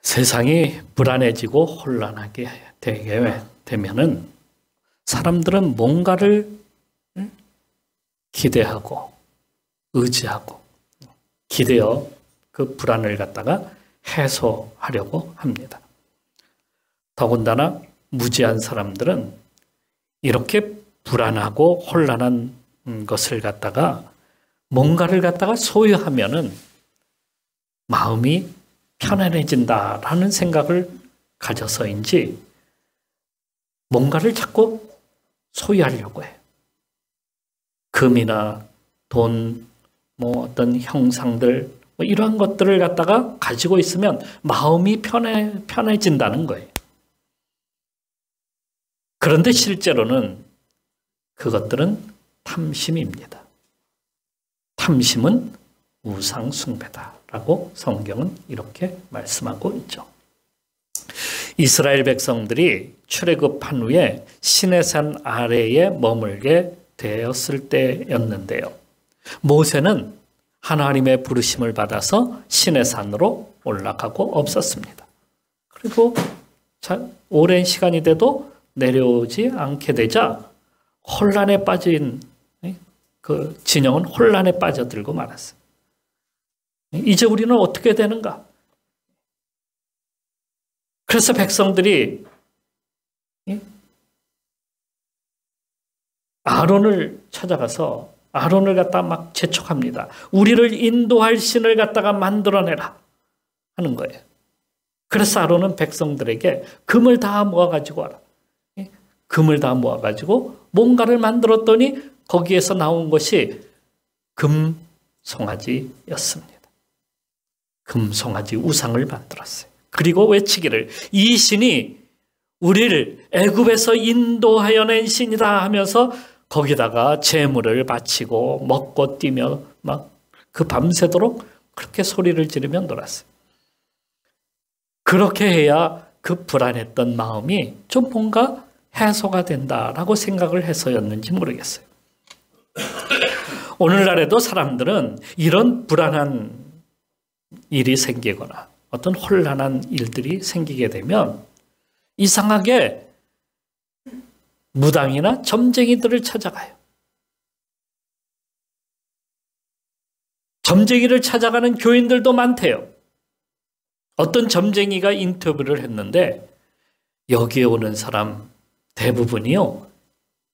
세상이 불안해지고 혼란하게 되게 되면은 사람들은 뭔가를 기대하고 의지하고 기대어 그 불안을 갖다가 해소하려고 합니다. 더군다나 무지한 사람들은 이렇게 불안하고 혼란한 것을 갖다가 뭔가를 갖다가 소유하면은 마음이 편안해진다라는 생각을 가져서인지 뭔가를 자꾸 소유하려고 해요. 금이나 돈, 어떤 형상들, 이러한 것들을 갖다가 가지고 있으면 마음이 편해진다는 거예요. 그런데 실제로는 그것들은 탐심입니다. 탐심은 우상숭배다라고 성경은 이렇게 말씀하고 있죠. 이스라엘 백성들이 출애굽한 후에 시내산 아래에 머물게 되었을 때였는데요. 모세는 하나님의 부르심을 받아서 시내산으로 올라가고 없었습니다. 그리고 오랜 시간이 돼도 내려오지 않게 되자 혼란에 빠진 그 진영은 혼란에 빠져들고 말았어요. 이제 우리는 어떻게 되는가? 그래서 백성들이 아론을 찾아가서 아론을 갖다가 막 재촉합니다. 우리를 인도할 신을 갖다가 만들어내라 하는 거예요. 그래서 아론은 백성들에게 금을 다 모아가지고 와라. 금을 다 모아가지고 뭔가를 만들었더니 거기에서 나온 것이 금송아지였습니다. 금송아지 우상을 만들었어요. 그리고 외치기를 이 신이 우리를 애굽에서 인도하여 낸 신이다 하면서 거기다가 제물을 바치고 먹고 뛰며 막 그 밤새도록 그렇게 소리를 지르며 놀았어요. 그렇게 해야 그 불안했던 마음이 좀 뭔가 해소가 된다라고 생각을 해서였는지 모르겠어요. 오늘날에도 사람들은 이런 불안한 일이 생기거나 어떤 혼란한 일들이 생기게 되면 이상하게 무당이나 점쟁이들을 찾아가요. 점쟁이를 찾아가는 교인들도 많대요. 어떤 점쟁이가 인터뷰를 했는데 여기에 오는 사람 대부분이요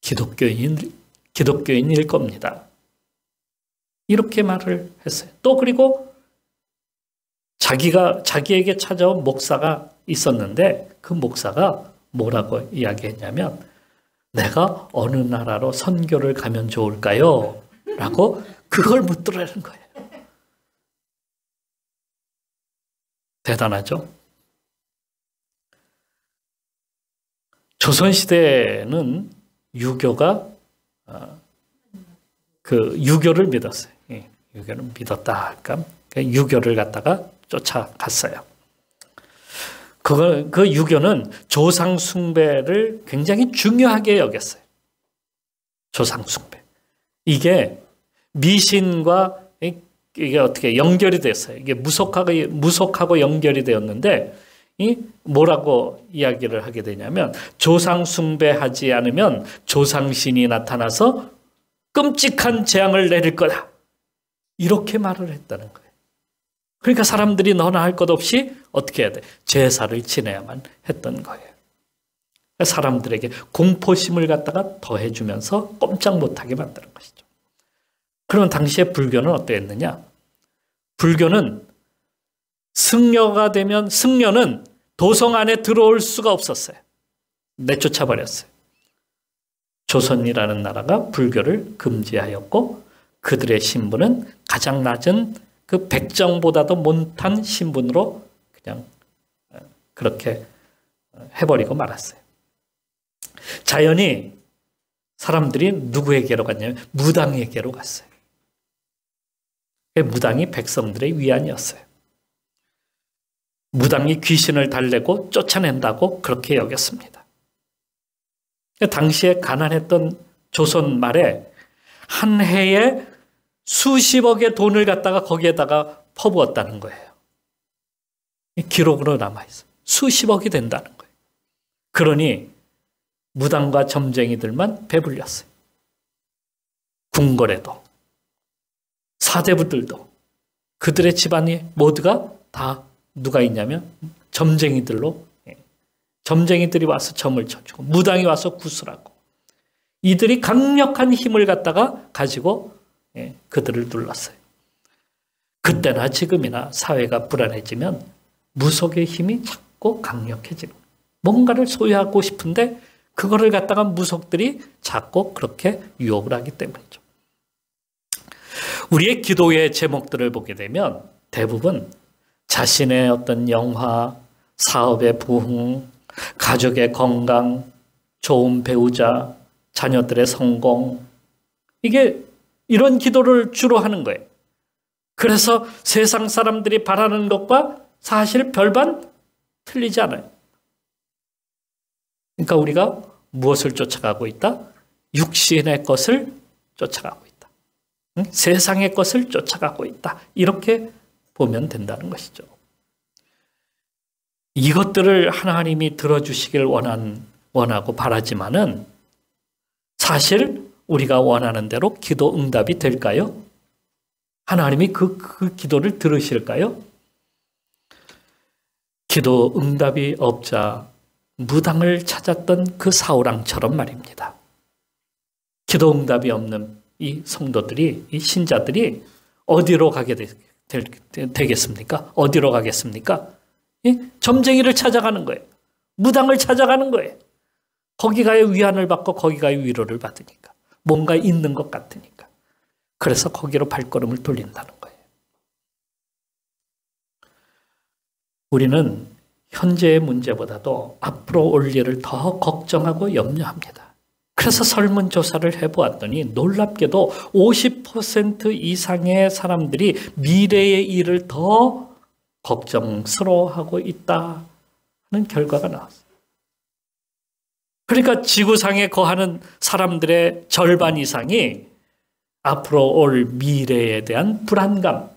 기독교인일 겁니다. 이렇게 말을 했어요. 또 그리고 자기에게 찾아온 목사가 있었는데 그 목사가 뭐라고 이야기했냐면 내가 어느 나라로 선교를 가면 좋을까요? 라고 그걸 묻더라는 거예요. 대단하죠? 조선시대는 유교가 유교를 믿었어요. 유교를 믿었다 할까? 유교를 갖다가 쫓아갔어요. 그 유교는 조상 숭배를 굉장히 중요하게 여겼어요. 조상 숭배. 이게 미신과 이게 어떻게 연결이 됐어요. 이게 무속하고 연결이 되었는데 뭐라고 이야기를 하게 되냐면 조상 숭배하지 않으면 조상신이 나타나서 끔찍한 재앙을 내릴 거다. 이렇게 말을 했다는 거예요. 그러니까 사람들이 너나 할 것 없이 어떻게 해야 돼? 제사를 지내야만 했던 거예요. 사람들에게 공포심을 갖다가 더해주면서 꼼짝 못하게 만드는 것이죠. 그러면 당시에 불교는 어땠느냐? 불교는 승려가 되면 승려는 도성 안에 들어올 수가 없었어요. 내쫓아 버렸어요. 조선이라는 나라가 불교를 금지하였고 그들의 신분은 가장 낮은 그 백정보다도 못한 신분으로 그냥 그렇게 해버리고 말았어요. 자연히 사람들이 누구에게로 갔냐면 무당에게로 갔어요. 무당이 백성들의 위안이었어요. 무당이 귀신을 달래고 쫓아낸다고 그렇게 여겼습니다. 당시에 가난했던 조선 말에 한 해에 수십억의 돈을 갖다가 거기에다가 퍼부었다는 거예요. 기록으로 남아있어요. 수십억이 된다는 거예요. 그러니 무당과 점쟁이들만 배불렸어요. 궁궐에도 사대부들도 그들의 집안이 모두가 다 누가 있냐면 점쟁이들로, 점쟁이들이 와서 점을 쳐주고 무당이 와서 구슬하고 이들이 강력한 힘을 갖다가 가지고 그들을 눌렀어요. 그때나 지금이나 사회가 불안해지면 무속의 힘이 자꾸 강력해지는 거예요. 뭔가를 소유하고 싶은데 그거를 갖다가 무속들이 자꾸 그렇게 유혹을 하기 때문이죠. 우리의 기도의 제목들을 보게 되면 대부분 자신의 어떤 영화, 사업의 부흥, 가족의 건강, 좋은 배우자, 자녀들의 성공, 이게 이런 기도를 주로 하는 거예요. 그래서 세상 사람들이 바라는 것과 사실 별반 틀리지 않아요. 그러니까 우리가 무엇을 쫓아가고 있다? 육신의 것을 쫓아가고 있다. 세상의 것을 쫓아가고 있다. 이렇게 보면 된다는 것이죠. 이것들을 하나님이 들어주시길 원하고 바라지만은 사실 우리가 원하는 대로 기도 응답이 될까요? 하나님이 그 기도를 들으실까요? 기도 응답이 없자 무당을 찾았던 그 사울왕처럼 말입니다. 기도 응답이 없는 이 성도들이, 이 신자들이 어디로 가게 되겠습니까? 어디로 가겠습니까? 점쟁이를 찾아가는 거예요. 무당을 찾아가는 거예요. 거기 가야 위안을 받고 거기 가야 위로를 받으니까. 뭔가 있는 것 같으니까. 그래서 거기로 발걸음을 돌린다는 거예요. 우리는 현재의 문제보다도 앞으로 올 일을 더 걱정하고 염려합니다. 그래서 설문조사를 해보았더니 놀랍게도 50% 이상의 사람들이 미래의 일을 더 걱정스러워하고 있다는 결과가 나왔어요. 그러니까 지구상에 거하는 사람들의 절반 이상이 앞으로 올 미래에 대한 불안감,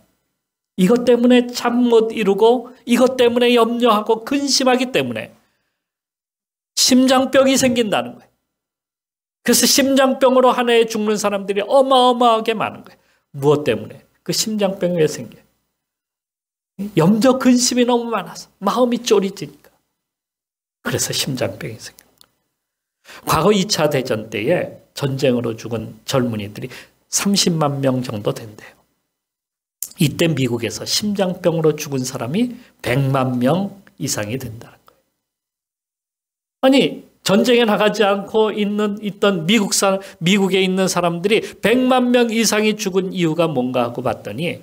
이것 때문에 잠 못 이루고 이것 때문에 염려하고 근심하기 때문에 심장병이 생긴다는 거예요. 그래서 심장병으로 한 해에 죽는 사람들이 어마어마하게 많은 거예요. 무엇 때문에? 그 심장병이 왜 생겨요? 염려 근심이 너무 많아서 마음이 쫄이지니까. 그래서 심장병이 생겨요. 과거 2차 대전 때에 전쟁으로 죽은 젊은이들이 30만 명 정도 된대요. 이때 미국에서 심장병으로 죽은 사람이 100만 명 이상이 된다는 거예요. 아니, 전쟁에 나가지 않고 있던 미국에 있는 사람들이 100만 명 이상이 죽은 이유가 뭔가 하고 봤더니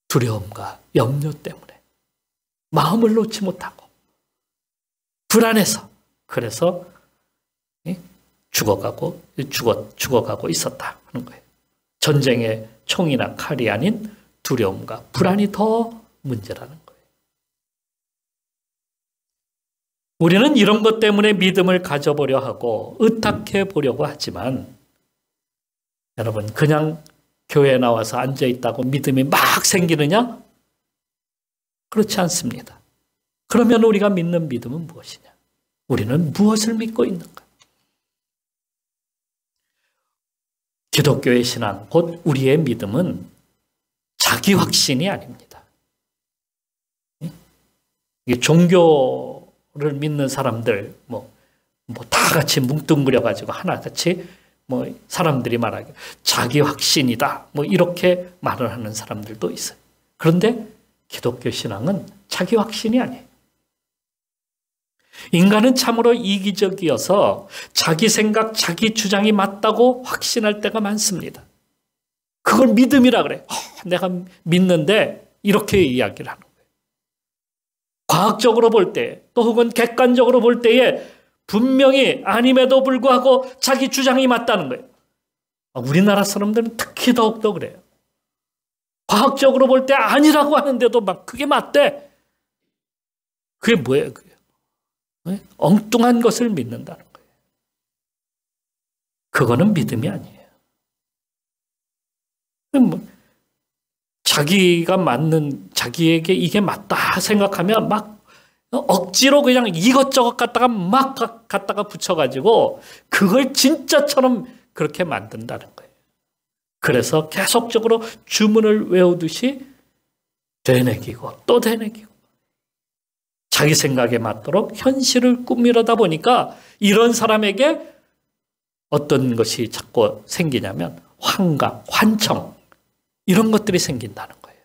두려움과 염려 때문에 마음을 놓지 못하고 불안해서 그래서 죽어가고 있었다 하는 거예요. 전쟁의 총이나 칼이 아닌 두려움과 불안이 더 문제라는 거예요. 우리는 이런 것 때문에 믿음을 가져보려 하고 의탁해 보려고 하지만 여러분, 그냥 교회에 나와서 앉아있다고 믿음이 막 생기느냐? 그렇지 않습니다. 그러면 우리가 믿는 믿음은 무엇이냐? 우리는 무엇을 믿고 있는가? 기독교의 신앙, 곧 우리의 믿음은 자기 확신이 아닙니다. 종교를 믿는 사람들, 다 같이 뭉뚱그려가지고 하나같이 사람들이 말하기 자기 확신이다. 이렇게 말을 하는 사람들도 있어요. 그런데 기독교 신앙은 자기 확신이 아니에요. 인간은 참으로 이기적이어서 자기 생각, 자기 주장이 맞다고 확신할 때가 많습니다. 그걸 믿음이라 그래. 내가 믿는데 이렇게 이야기를 하는 거예요. 과학적으로 볼 때, 또 혹은 객관적으로 볼 때에 분명히 아님에도 불구하고 자기 주장이 맞다는 거예요. 우리나라 사람들은 특히 더욱더 그래요. 과학적으로 볼 때 아니라고 하는데도 막 그게 맞대. 그게 뭐예요? 그게? 엉뚱한 것을 믿는다는 거예요. 그거는 믿음이 아니에요. 자기가 맞는, 자기에게 이게 맞다 생각하면 막 억지로 그냥 이것저것 갖다가 막 갖다가 붙여가지고 그걸 진짜처럼 그렇게 만든다는 거예요. 그래서 계속적으로 주문을 외우듯이 되뇌기고 또 되뇌기고 자기 생각에 맞도록 현실을 꾸미려다 보니까 이런 사람에게 어떤 것이 자꾸 생기냐면 환각, 환청 이런 것들이 생긴다는 거예요.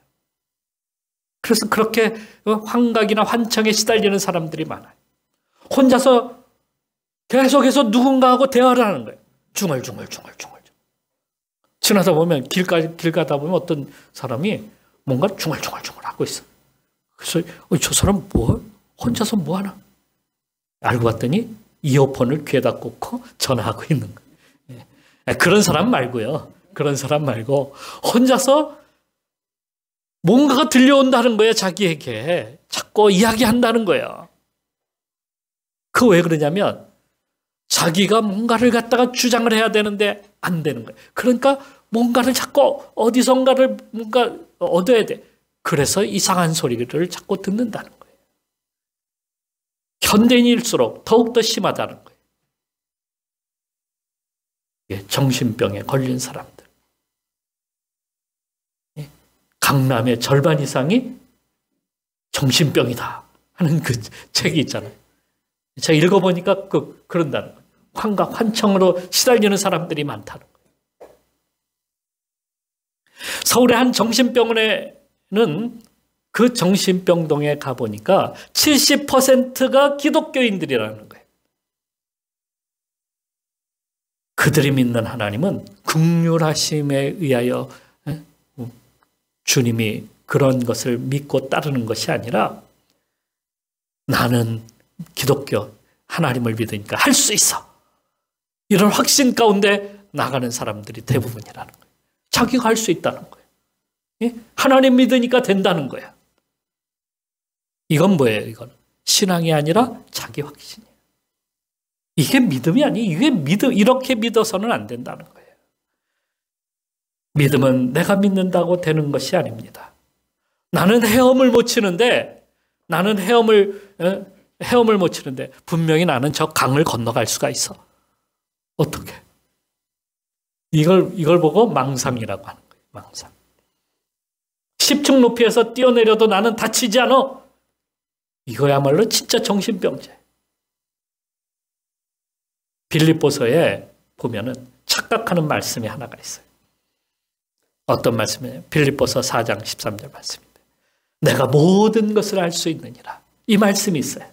그래서 그렇게 환각이나 환청에 시달리는 사람들이 많아요. 혼자서 계속해서 누군가하고 대화를 하는 거예요. 중얼중얼. 지나다 보면 길 가다 보면 어떤 사람이 뭔가 중얼중얼 하고 있어. 그래서 저 사람 혼자서 뭐 하나? 알고 봤더니 이어폰을 귀에다 꽂고 전화하고 있는 거예요. 그런 사람 말고요. 그런 사람 말고 혼자서 뭔가가 들려온다는 거예요. 자기에게 자꾸 이야기한다는 거예요. 그 왜 그러냐면 자기가 뭔가를 갖다가 주장을 해야 되는데 안 되는 거예요. 그러니까 뭔가를 자꾸 어디선가를 뭔가 얻어야 돼. 그래서 이상한 소리를 자꾸 듣는다는 거예요. 현대인일수록 더욱더 심하다는 거예요. 정신병에 걸린 사람들. 강남의 절반 이상이 정신병이다 하는 그 책이 있잖아요. 제가 읽어보니까 그런다는 거예요. 환각, 환청으로 시달리는 사람들이 많다는 거예요. 서울의 한 정신병원에는 그 정신병동에 가보니까 70%가 기독교인들이라는 거예요. 그들이 믿는 하나님은 긍휼하심에 의하여 주님이 그런 것을 믿고 따르는 것이 아니라 나는 기독교 하나님을 믿으니까 할 수 있어. 이런 확신 가운데 나가는 사람들이 대부분이라는 거예요. 자기가 할 수 있다는 거예요. 하나님 믿으니까 된다는 거야. 이건 뭐예요? 이건 신앙이 아니라 자기 확신이에요. 이게 믿음이 아니에요. 이렇게 믿어서는 안 된다는 거예요. 믿음은 내가 믿는다고 되는 것이 아닙니다. 나는 헤엄을 못 치는데 분명히 나는 저 강을 건너갈 수가 있어. 어떻게? 이걸 보고 망상이라고 하는 거예요. 망상. 10층 높이에서 뛰어내려도 나는 다치지 않아. 이거야말로 진짜 정신병자예요. 빌립보서에 보면은 착각하는 말씀이 하나가 있어요. 어떤 말씀이에요? 빌립보서 4장 13절 말씀입니다. 내가 모든 것을 할 수 있느니라. 이 말씀이 있어요.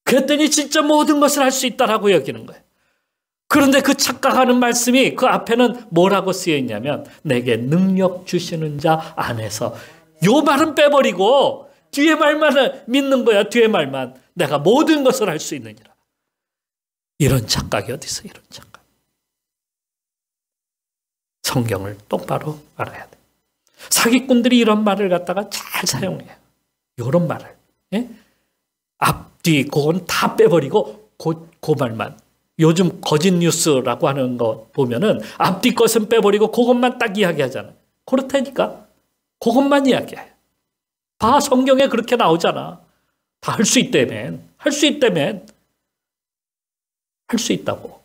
그랬더니 진짜 모든 것을 할 수 있다라고 여기는 거예요. 그런데 그 착각하는 말씀이 그 앞에는 뭐라고 쓰여 있냐면 내게 능력 주시는 자 안에서. 요 말은 빼버리고 뒤에 말만 믿는 거야. 뒤에 말만. 내가 모든 것을 할 수 있느니라. 이런 착각이 어디 있어? 이런 착각. 성경을 똑바로 알아야 돼. 사기꾼들이 이런 말을 갖다가 잘 사용해요. 이런 말을. 예? 앞뒤 그건 다 빼버리고 그 말만. 요즘 거짓 뉴스라고 하는 거 보면은 앞뒤 것은 빼버리고 그것만 딱 이야기하잖아요. 그렇다니까. 그것만 이야기해요. 봐, 성경에 그렇게 나오잖아. 다 할 수 있다면. 할 수 있다면. 할 수 있다고.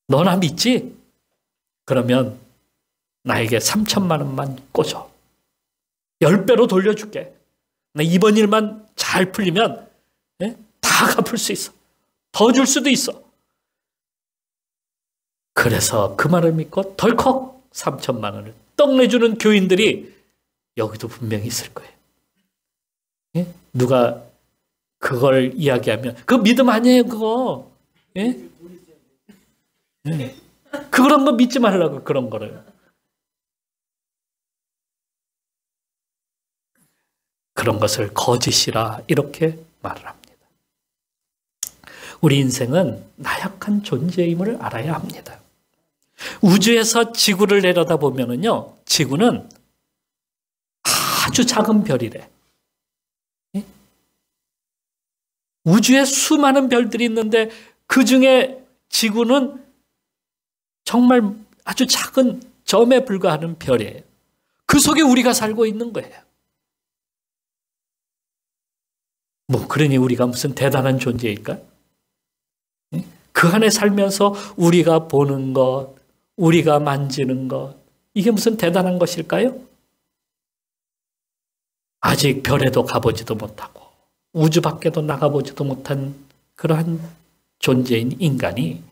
너나 믿지? 그러면 나에게 3천만 원만 꽂아. 10배로 돌려줄게. 나 이번 일만 잘 풀리면 다 갚을 수 있어. 더 줄 수도 있어. 그래서 그 말을 믿고 덜컥 3천만 원을 떡 내주는 교인들이 여기도 분명히 있을 거예요. 예? 누가 그걸 이야기하면 그거 믿음 아니에요 그거. 예? 예. 그런 거 믿지 말라고. 그런 거를. 그런 것을 거짓이라 이렇게 말을 합니다. 우리 인생은 나약한 존재임을 알아야 합니다. 우주에서 지구를 내려다보면은요, 지구는 아주 작은 별이래. 우주에 수많은 별들이 있는데 그 중에 지구는 정말 아주 작은 점에 불과하는 별이에요. 그 속에 우리가 살고 있는 거예요. 그러니 우리가 무슨 대단한 존재일까? 그 안에 살면서 우리가 보는 것, 우리가 만지는 것, 이게 무슨 대단한 것일까요? 아직 별에도 가보지도 못하고 우주 밖에도 나가보지도 못한 그러한 존재인 인간이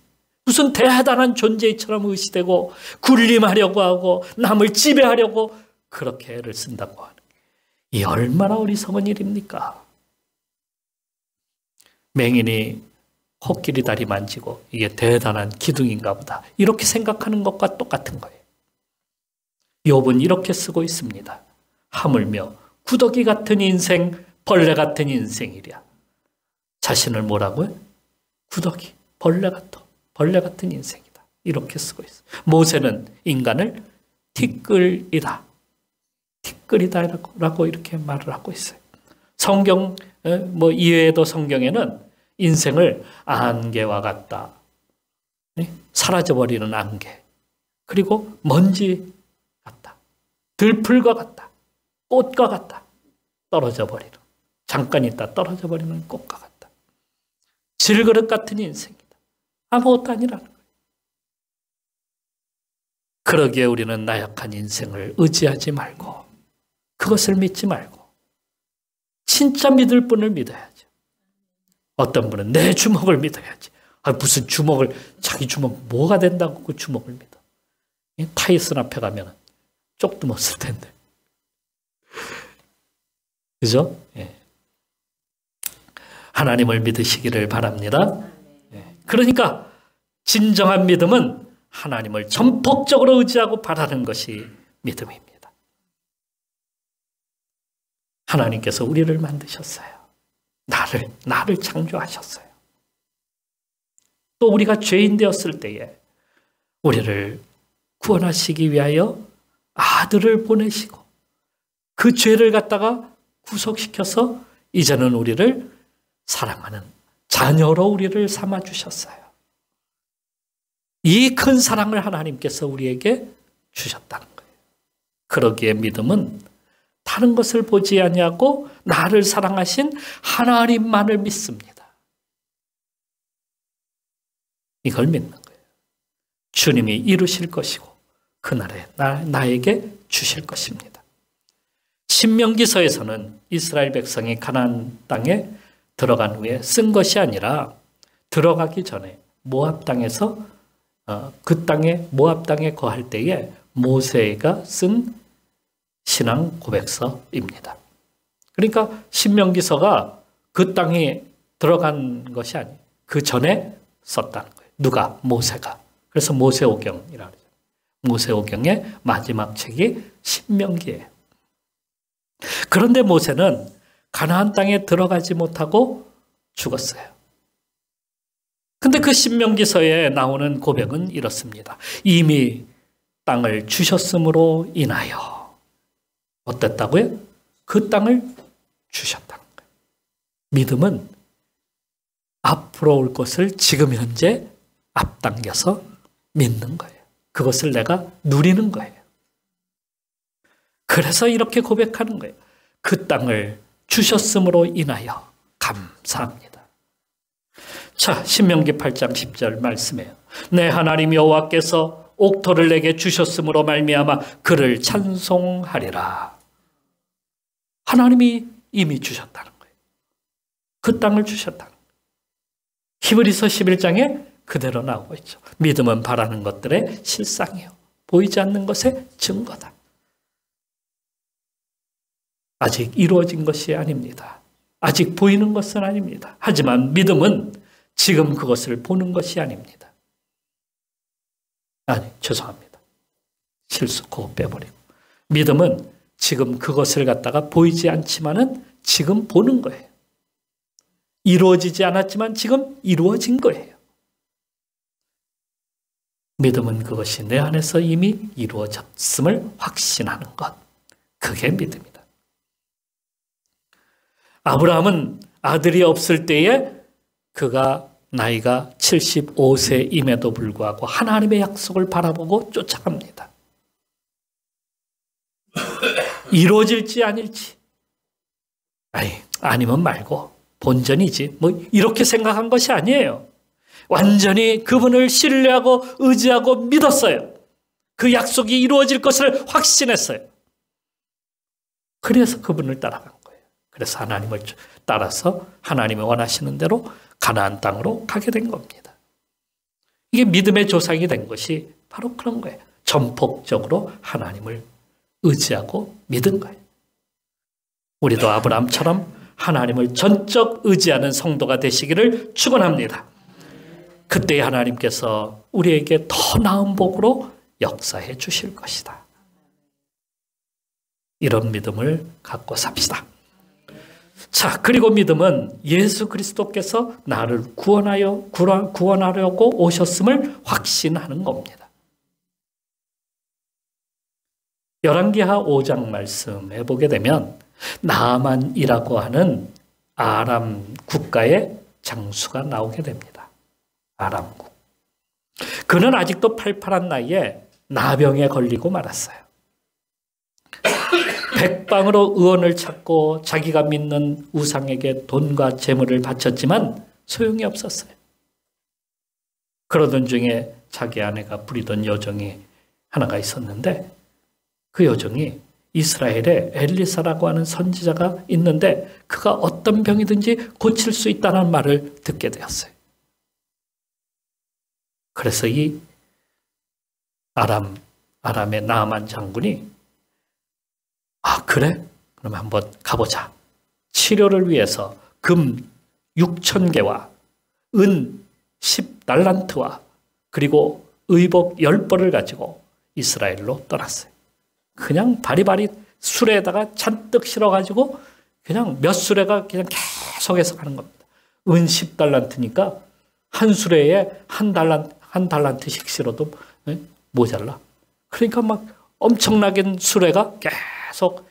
무슨 대단한 존재처럼 의시되고 군림하려고 하고 남을 지배하려고 그렇게 애를 쓴다고 하는 이 얼마나 어리석은 일입니까? 맹인이 코끼리 다리 만지고 이게 대단한 기둥인가 보다 이렇게 생각하는 것과 똑같은 거예요. 욥은 이렇게 쓰고 있습니다. 하물며 구더기 같은 인생, 벌레 같은 인생이랴. 자신을 뭐라고요? 구더기, 벌레 같은 인생이다. 이렇게 쓰고 있어요. 모세는 인간을 티끌이다. 티끌이다라고 이렇게 말을 하고 있어요. 성경 이외에도 성경에는 인생을 안개와 같다. 사라져버리는 안개. 그리고 먼지 같다. 들풀과 같다. 꽃과 같다. 떨어져 버리는. 잠깐 있다 떨어져 버리는 꽃과 같다. 질그릇 같은 인생이다. 아무것도 아니라는 거예요. 그러기에 우리는 나약한 인생을 의지하지 말고 그것을 믿지 말고 진짜 믿을 분을 믿어야죠. 어떤 분은 내 주먹을 믿어야지. 무슨 주먹을, 자기 주먹 뭐가 된다고 그 주먹을 믿어. 타이슨 앞에 가면 쪽도 못 쓸 텐데. 그죠? 예. 하나님을 믿으시기를 바랍니다. 예. 그러니까 진정한 믿음은 하나님을 전폭적으로 의지하고 바라는 것이 믿음입니다. 하나님께서 우리를 만드셨어요. 나를 창조하셨어요. 또 우리가 죄인 되었을 때에 우리를 구원하시기 위하여 아들을 보내시고 그 죄를 갖다가 구속시켜서 이제는 우리를 사랑하는 자녀로 우리를 삼아주셨어요. 이 큰 사랑을 하나님께서 우리에게 주셨다는 거예요. 그러기에 믿음은 다른 것을 보지 아니하고 나를 사랑하신 하나님만을 믿습니다. 이걸 믿는 거예요. 주님이 이루실 것이고 그날에 나에게 주실 것입니다. 신명기서에서는 이스라엘 백성이 가나안 땅에 들어간 후에 쓴 것이 아니라 들어가기 전에 모압 땅에서 모압 땅에 거할 때에 모세가 쓴 신앙 고백서입니다. 그러니까 신명기서가 그 땅에 들어간 것이 아니에요. 그 전에 썼다는 거예요. 누가? 모세가. 그래서 모세오경이라고 하죠. 모세오경의 마지막 책이 신명기예요. 그런데 모세는 가나안 땅에 들어가지 못하고 죽었어요. 근데 그 신명기서에 나오는 고백은 이렇습니다. 이미 땅을 주셨으므로 인하여 어땠다고요? 그 땅을 주셨다는 거예요. 믿음은 앞으로 올 것을 지금 현재 앞당겨서 믿는 거예요. 그것을 내가 누리는 거예요. 그래서 이렇게 고백하는 거예요. 그 땅을 주셨으므로 인하여 감사합니다. 자, 신명기 8장 10절 말씀이에요. 내 하나님 여호와께서 옥토를 내게 주셨으므로 말미암아 그를 찬송하리라. 하나님이 이미 주셨다는 거예요. 그 땅을 주셨다는 거예요. 히브리서 11장에 그대로 나오고 있죠. 믿음은 바라는 것들의 실상이요 보이지 않는 것의 증거다. 아직 이루어진 것이 아닙니다. 아직 보이는 것은 아닙니다. 하지만 믿음은 지금 그것을 보는 것이 아닙니다. 죄송합니다. 실수 그거 빼버리고. 믿음은 지금 그것을 갖다가 보이지 않지만은 지금 보는 거예요. 이루어지지 않았지만 지금 이루어진 거예요. 믿음은 그것이 내 안에서 이미 이루어졌음을 확신하는 것. 그게 믿음이다. 아브라함은 아들이 없을 때에 그가 나이가 75세임에도 불구하고 하나님의 약속을 바라보고 쫓아갑니다. 이루어질지 아닐지. 아니면 말고 본전이지. 뭐 이렇게 생각한 것이 아니에요. 완전히 그분을 신뢰하고 의지하고 믿었어요. 그 약속이 이루어질 것을 확신했어요. 그래서 그분을 따라간 거예요. 그래서 하나님을 따라서 하나님이 원하시는 대로 가나안 땅으로 가게 된 겁니다. 이게 믿음의 조상이 된 것이 바로 그런 거예요. 전폭적으로 하나님을 의지하고 믿은 거예요. 우리도 아브라함처럼 하나님을 전적 의지하는 성도가 되시기를 축원합니다. 그때 하나님께서 우리에게 더 나은 복으로 역사해 주실 것이다. 이런 믿음을 갖고 삽시다. 자, 그리고 믿음은 예수 그리스도께서 나를 구원하려고 오셨음을 확신하는 겁니다. 열왕기하 5장 말씀해 보게 되면 나아만이라고 하는 아람 국가의 장수가 나오게 됩니다. 아람국. 그는 아직도 팔팔한 나이에 나병에 걸리고 말았어요. 백방으로 의원을 찾고 자기가 믿는 우상에게 돈과 재물을 바쳤지만 소용이 없었어요. 그러던 중에 자기 아내가 부리던 여종이 하나가 있었는데 그 여종이 이스라엘에 엘리사라고 하는 선지자가 있는데 그가 어떤 병이든지 고칠 수 있다는 말을 듣게 되었어요. 그래서 이 아람의 나아만 장군이 그래? 그럼 한번 가보자. 치료를 위해서 금 6,000개와 은 10달란트와 그리고 의복 10벌을 가지고 이스라엘로 떠났어요. 그냥 바리바리 수레에다가 잔뜩 실어가지고 그냥 몇 수레가 그냥 계속해서 가는 겁니다. 은 10달란트니까 한 수레에 한 달란트씩 실어도 모자라. 그러니까 막 엄청나게 수레가 계속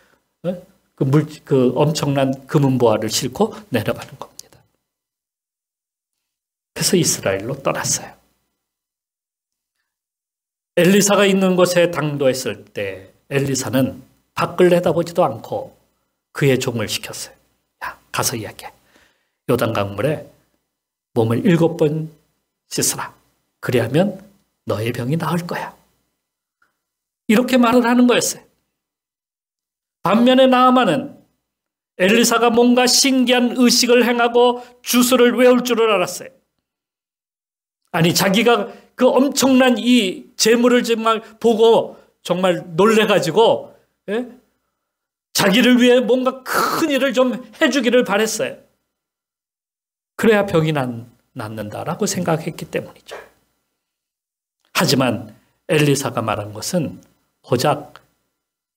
그 엄청난 금은보화를 싣고 내려가는 겁니다. 그래서 이스라엘로 떠났어요. 엘리사가 있는 곳에 당도했을 때 엘리사는 밖을 내다보지도 않고 그의 종을 시켰어요. 야, 가서 이야기해. 요단강물에 몸을 7번 씻으라. 그리하면 너의 병이 나을 거야. 이렇게 말을 하는 거였어요. 반면에 나아만은 엘리사가 뭔가 신기한 의식을 행하고 주술을 외울 줄을 알았어요. 아니, 자기가 그 엄청난 이 재물을 정말 보고 정말 놀래가지고 자기를 위해 뭔가 큰 일을 좀 해주기를 바랬어요. 그래야 병이 낫는다라고 생각했기 때문이죠. 하지만 엘리사가 말한 것은 고작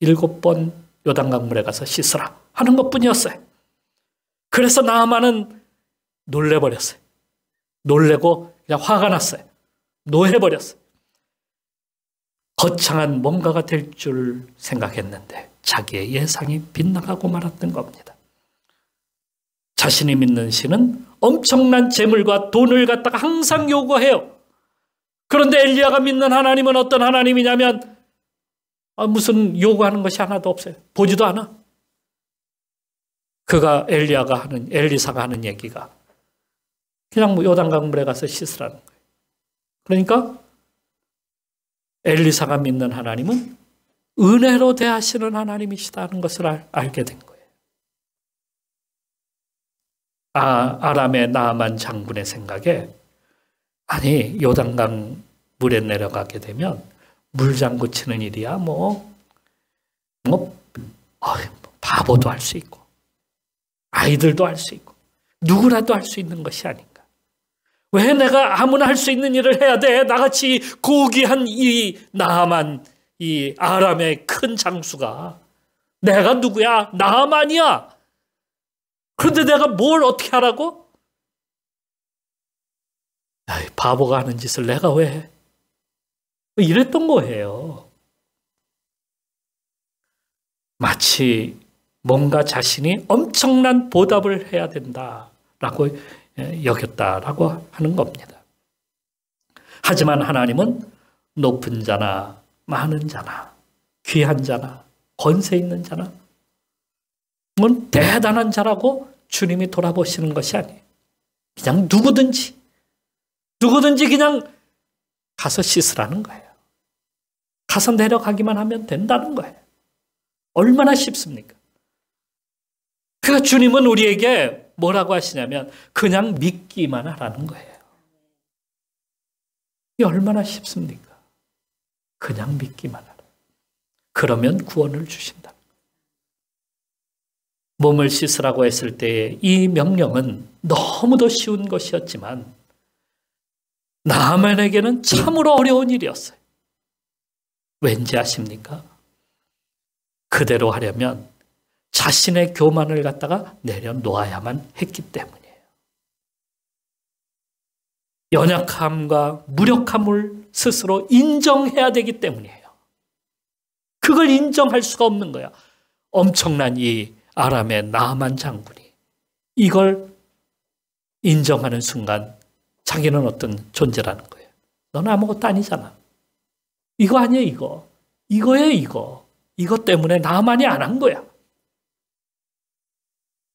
7번 요단강물에 가서 씻으라 하는 것뿐이었어요. 그래서 나아만은 놀래버렸어요. 놀래고 그냥 화가 났어요. 노해버렸어요. 거창한 뭔가가 될 줄 생각했는데 자기의 예상이 빗나가고 말았던 겁니다. 자신이 믿는 신은 엄청난 재물과 돈을 갖다가 항상 요구해요. 그런데 엘리야가 믿는 하나님은 어떤 하나님이냐면 무슨 요구하는 것이 하나도 없어요. 보지도 않아. 엘리사가 하는 얘기가 그냥 요단강물에 가서 씻으라는 거예요. 그러니까 엘리사가 믿는 하나님은 은혜로 대하시는 하나님이시다는 것을 알게 된 거예요. 아람의 나아만 장군의 생각에 아니, 요단강 물에 내려가게 되면 물장구 치는 일이야 바보도 할 수 있고 아이들도 할 수 있고 누구라도 할 수 있는 것이 아닌가. 왜 내가 아무나 할 수 있는 일을 해야 돼? 나같이 고귀한 이 나아만, 이 아람의 큰 장수가 내가 누구야? 나아만이야. 그런데 내가 뭘 어떻게 하라고? 바보가 하는 짓을 내가 왜 해? 이랬던 거예요. 마치 뭔가 자신이 엄청난 보답을 해야 된다라고 여겼다라고 하는 겁니다. 하지만 하나님은 높은 자나 많은 자나 귀한 자나 권세 있는 자나 그건 대단한 자라고 주님이 돌아보시는 것이 아니에요. 그냥 누구든지 그냥 가서 씻으라는 거예요. 가서 내려가기만 하면 된다는 거예요. 얼마나 쉽습니까? 그러니까 주님은 우리에게 뭐라고 하시냐면 그냥 믿기만 하라는 거예요. 이게 얼마나 쉽습니까? 그냥 믿기만 하라. 그러면 구원을 주신다. 몸을 씻으라고 했을 때 이 명령은 너무도 쉬운 것이었지만 나아만에게는 참으로 어려운 일이었어요. 왠지 아십니까? 그대로 하려면 자신의 교만을 갖다가 내려놓아야만 했기 때문이에요. 연약함과 무력함을 스스로 인정해야 되기 때문이에요. 그걸 인정할 수가 없는 거야. 엄청난 이 아람의 나아만 장군이 이걸 인정하는 순간 자기는 어떤 존재라는 거예요. 넌 아무것도 아니잖아. 이거 아니야, 이거. 이거예요, 이거. 이것 때문에 나만이 안 한 거야.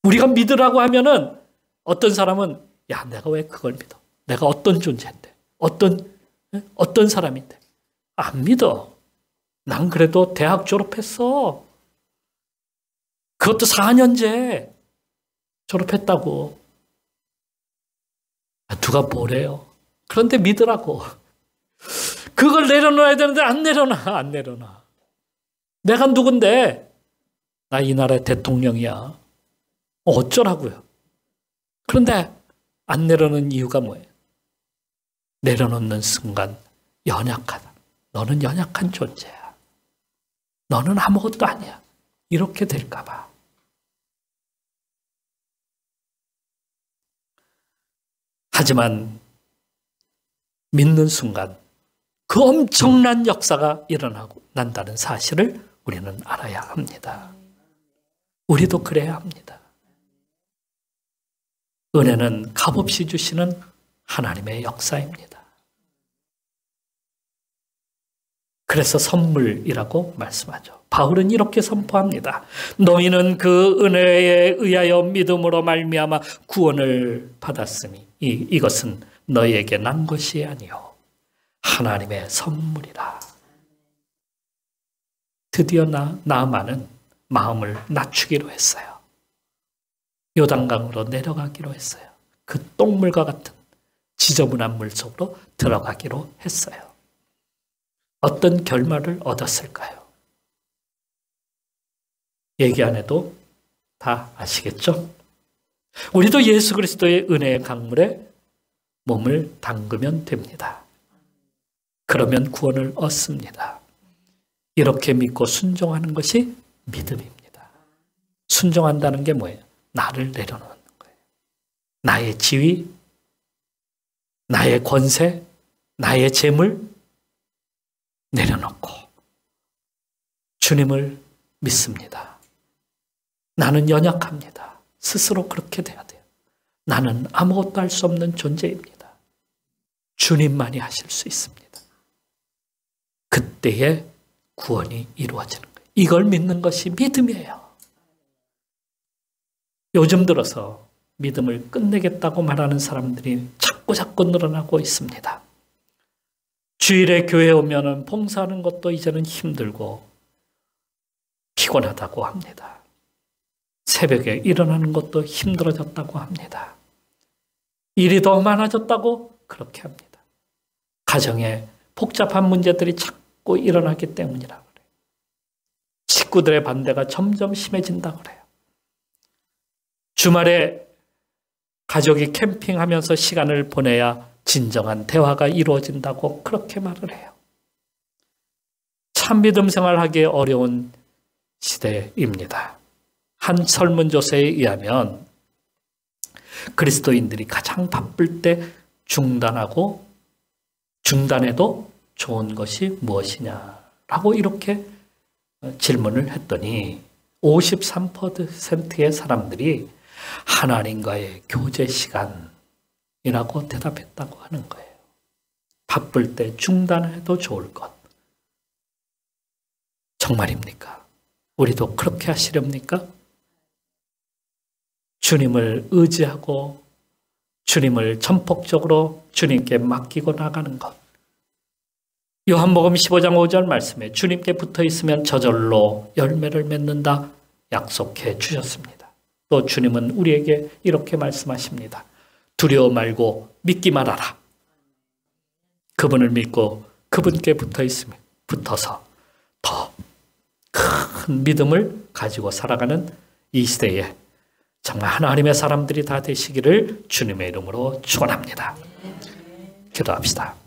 우리가 믿으라고 하면은 어떤 사람은 야, 내가 왜 그걸 믿어? 내가 어떤 존재인데? 어떤 사람인데? 안 믿어. 난 그래도 대학 졸업했어. 그것도 4년제 졸업했다고. 누가 뭐래요? 그런데 믿으라고. 그걸 내려놔야 되는데 안 내려놔. 내가 누군데? 나 이 나라의 대통령이야. 어쩌라고요? 그런데 안 내려놓는 이유가 뭐예요? 내려놓는 순간 연약하다. 너는 연약한 존재야. 너는 아무것도 아니야. 이렇게 될까 봐. 하지만 믿는 순간 그 엄청난 역사가 난다는 사실을 우리는 알아야 합니다. 우리도 그래야 합니다. 은혜는 값없이 주시는 하나님의 역사입니다. 그래서 선물이라고 말씀하죠. 바울은 이렇게 선포합니다. 너희는 그 은혜에 의하여 믿음으로 말미암아 구원을 받았으니 이것은 너희에게 난 것이 아니요 하나님의 선물이라. 드디어 나아만은 마음을 낮추기로 했어요. 요단강으로 내려가기로 했어요. 그 똥물과 같은 지저분한 물 속으로 들어가기로 했어요. 어떤 결말을 얻었을까요? 얘기 안 해도 다 아시겠죠? 우리도 예수 그리스도의 은혜의 강물에 몸을 담그면 됩니다. 그러면 구원을 얻습니다. 이렇게 믿고 순종하는 것이 믿음입니다. 순종한다는 게 뭐예요? 나를 내려놓는 거예요. 나의 지위, 나의 권세, 나의 재물 내려놓고 주님을 믿습니다. 나는 연약합니다. 스스로 그렇게 돼야 돼요. 나는 아무것도 할 수 없는 존재입니다. 주님만이 하실 수 있습니다. 그때의 구원이 이루어지는 거예요. 이걸 믿는 것이 믿음이에요. 요즘 들어서 믿음을 끝내겠다고 말하는 사람들이 자꾸 늘어나고 있습니다. 주일에 교회에 오면 봉사하는 것도 이제는 힘들고 피곤하다고 합니다. 새벽에 일어나는 것도 힘들어졌다고 합니다. 일이 더 많아졌다고 그렇게 합니다. 가정에 복잡한 문제들이 자꾸 일어나기 때문이라고 그래요. 식구들의 반대가 점점 심해진다고 그래요. 주말에 가족이 캠핑하면서 시간을 보내야 진정한 대화가 이루어진다고 그렇게 말을 해요. 참 믿음 생활하기 어려운 시대입니다. 한 설문조사에 의하면 그리스도인들이 가장 바쁠 때 중단해도 좋은 것이 무엇이냐라고 이렇게 질문을 했더니 53%의 사람들이 하나님과의 교제 시간이라고 대답했다고 하는 거예요. 바쁠 때 중단해도 좋을 것. 정말입니까? 우리도 그렇게 하시렵니까? 주님을 의지하고 주님을 전폭적으로 주님께 맡기고 나가는 것. 요한복음 15장 5절 말씀에 주님께 붙어 있으면 저절로 열매를 맺는다 약속해 주셨습니다. 또 주님은 우리에게 이렇게 말씀하십니다. 두려워 말고 믿기만 하라. 그분을 믿고 그분께 붙어서 더 큰 믿음을 가지고 살아가는 이 시대에 정말 하나님의 사람들이 다 되시기를 주님의 이름으로 축원합니다. 기도합시다.